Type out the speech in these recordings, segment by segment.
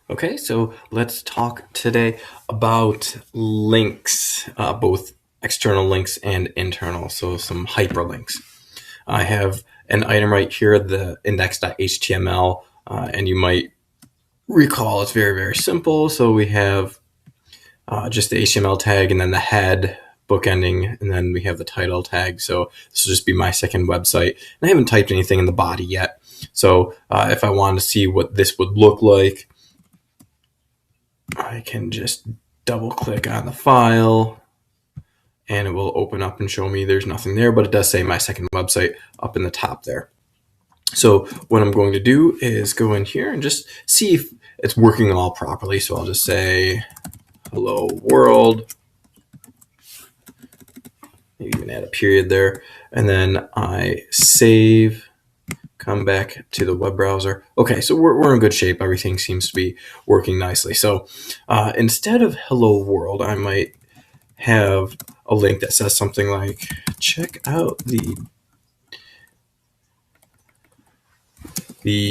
Okay, so let's talk today about links, both external links and internal, so some hyperlinks. I have an item right here, the index.html, and you might recall it's very, very simple. So we have just the HTML tag and then the head bookending, and then we have the title tag. So this will just be my second website. And I haven't typed anything in the body yet. So if I wanted to see what this would look like, I can just double click on the file and it will open up and show me there's nothing there, but it does say my second website up in the top there. So what I'm going to do is go in here and just see if it's working all properly. So I'll just say hello world, maybe even add a period there, and then I save, come back to the web browser. Okay, so we're in good shape. Everything seems to be working nicely. So instead of hello world, I might have a link that says something like, check out the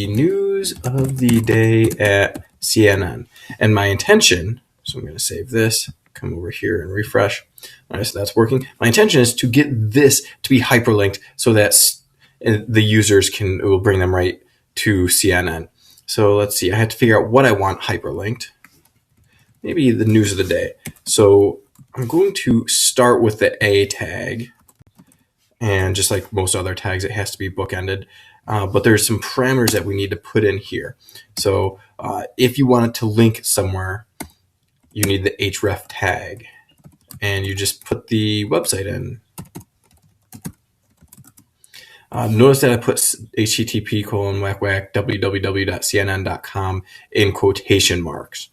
news of the day at CNN. And my intention, so I'm going to save this, come over here and refresh. All right, so that's working. My intention is to get this to be hyperlinked so that the users it will bring them right to CNN. So let's see, I have to figure out what I want hyperlinked. Maybe the news of the day. So I'm going to start with the A tag. And just like most other tags, it has to be bookended. But there's some parameters that we need to put in here. So if you want it to link somewhere, you need the href tag. And you just put the website in. Notice that I put http://www.cnn.com in quotation marks.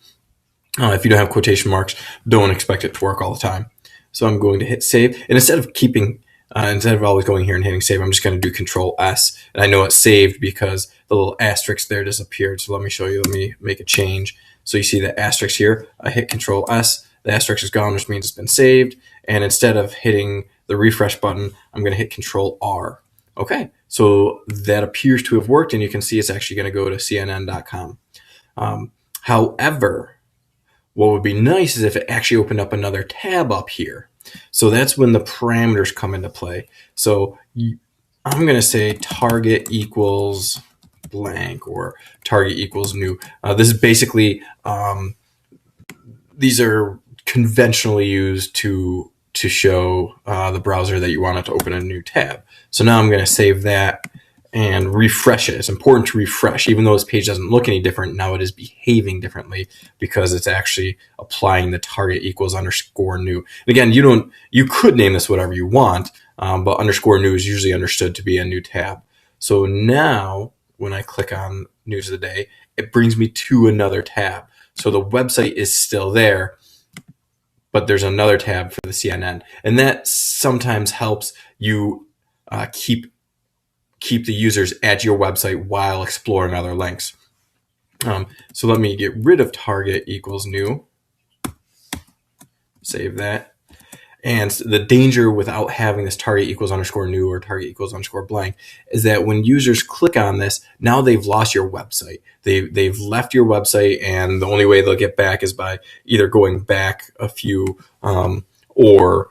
If you don't have quotation marks, don't expect it to work all the time. So I'm going to hit save. And instead of always going here and hitting save, I'm just going to do Control S. And I know it's saved because the little asterisk there disappeared. So let me show you. Let me make a change. So you see the asterisk here. I hit Control S. The asterisk is gone, which means it's been saved. And instead of hitting the refresh button, I'm going to hit Control R. Okay, so that appears to have worked, and you can see it's actually going to go to cnn.com. However, what would be nice is if it actually opened up another tab up here. So that's when the parameters come into play. So I'm going to say target equals blank or target equals new. This is basically, these are conventionally used to show the browser that you want it to open a new tab. So now I'm going to save that and refresh it. It's important to refresh. Even though this page doesn't look any different, now it is behaving differently because it's actually applying the target equals underscore new. And again, you could name this whatever you want, but underscore new is usually understood to be a new tab. So now when I click on news of the day, it brings me to another tab. So the website is still there, but there's another tab for the CNN. And that sometimes helps you keep the users at your website while exploring other links. So let me get rid of target equals new. Save that. And the danger without having this target equals underscore new or target equals underscore blank is that when users click on this, now they've lost your website. They've left your website, and the only way they'll get back is by either going back a few or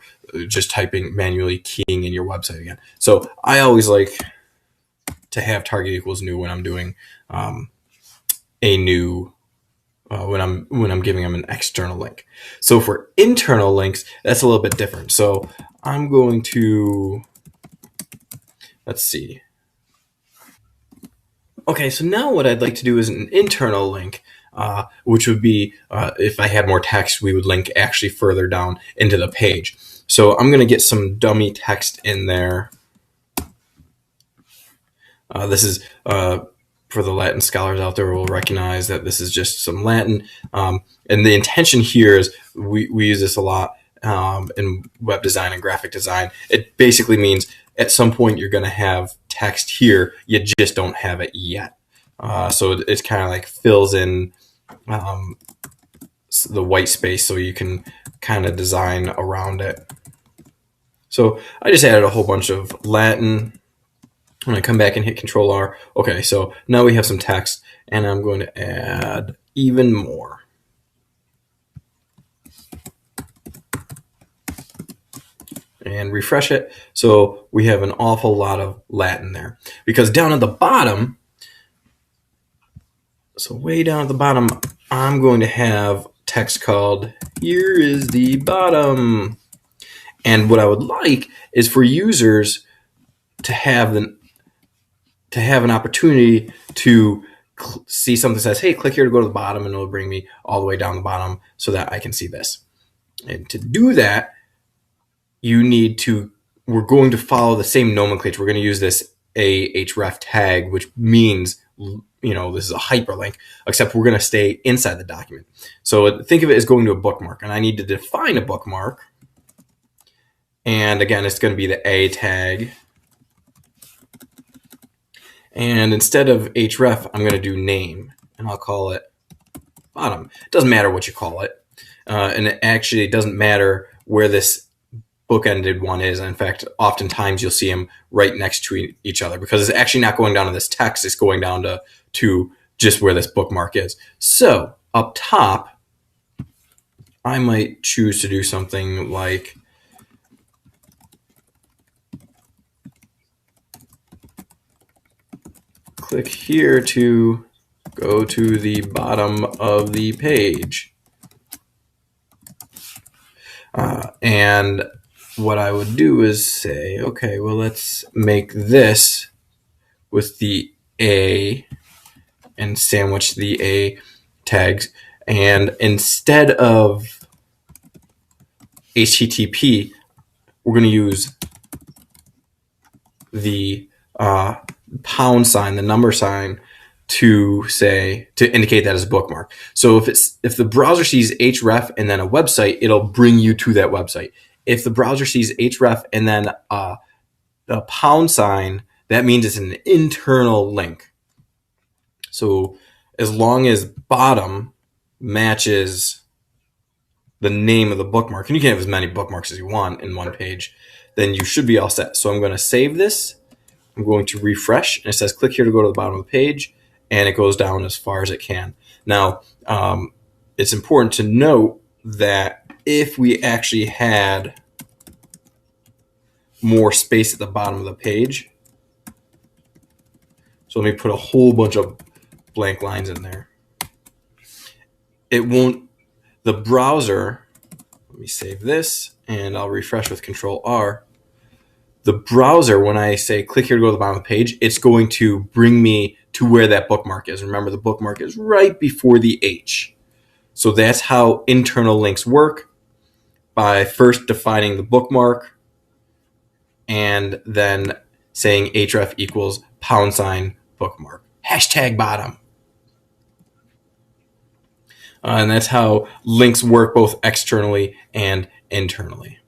just manually keying in your website again. So I always like to have target equals new when I'm doing a new when I'm giving them an external link. So for internal links, that's a little bit different. So I'm going to, let's see. Okay, so now what I'd like to do is an internal link, which would be, if I had more text, we would link actually further down into the page. So I'm going to get some dummy text in there. This is for the Latin scholars out there will recognize that this is just some Latin. And the intention here is we use this a lot in web design and graphic design. It basically means at some point you're going to have text here, you just don't have it yet. So it's kind of like fills in the white space so you can kind of design around it. So I just added a whole bunch of Latin When I come back and hit Control R, okay, so now we have some text, and I'm going to add even more. And refresh it. So we have an awful lot of Latin there. Because down at the bottom, so way down at the bottom, I'm going to have text called "Here is the bottom." And what I would like is for users to have an opportunity to see something that says, "Hey, click here to go to the bottom," and it'll bring me all the way down the bottom so that I can see this. And to do that, we're going to follow the same nomenclature. We're going to use this href tag, which means, this is a hyperlink, except we're going to stay inside the document. So think of it as going to a bookmark, and I need to define a bookmark. And again, it's going to be the a tag. And instead of href, I'm going to do name, and I'll call it bottom. It doesn't matter what you call it. And it actually doesn't matter where this bookended one is. And in fact, oftentimes you'll see them right next to each other because it's actually not going down to this text. It's going down to just where this bookmark is. So up top, I might choose to do something like click here to go to the bottom of the page. And what I would do is say, okay, well, let's make this with the A and sandwich the A tags. And instead of HTTP, we're going to use the pound sign, the number sign, to indicate that as a bookmark. So if the browser sees href and then a website, it'll bring you to that website. If the browser sees href and then a pound sign, that means it's an internal link. So as long as bottom matches the name of the bookmark, and you can have as many bookmarks as you want in one page, then you should be all set. So I'm going to save this. I'm going to refresh, and it says click here to go to the bottom of the page, and it goes down as far as it can. Now, it's important to note that if we actually had more space at the bottom of the page, so let me put a whole bunch of blank lines in there. It won't, the browser, let me save this, and I'll refresh with Control R. The browser, when I say click here to go to the bottom of the page, it's going to bring me to where that bookmark is. Remember, the bookmark is right before the H. So that's how internal links work, by first defining the bookmark and then saying href equals pound sign bookmark, hashtag bottom. And that's how links work both externally and internally.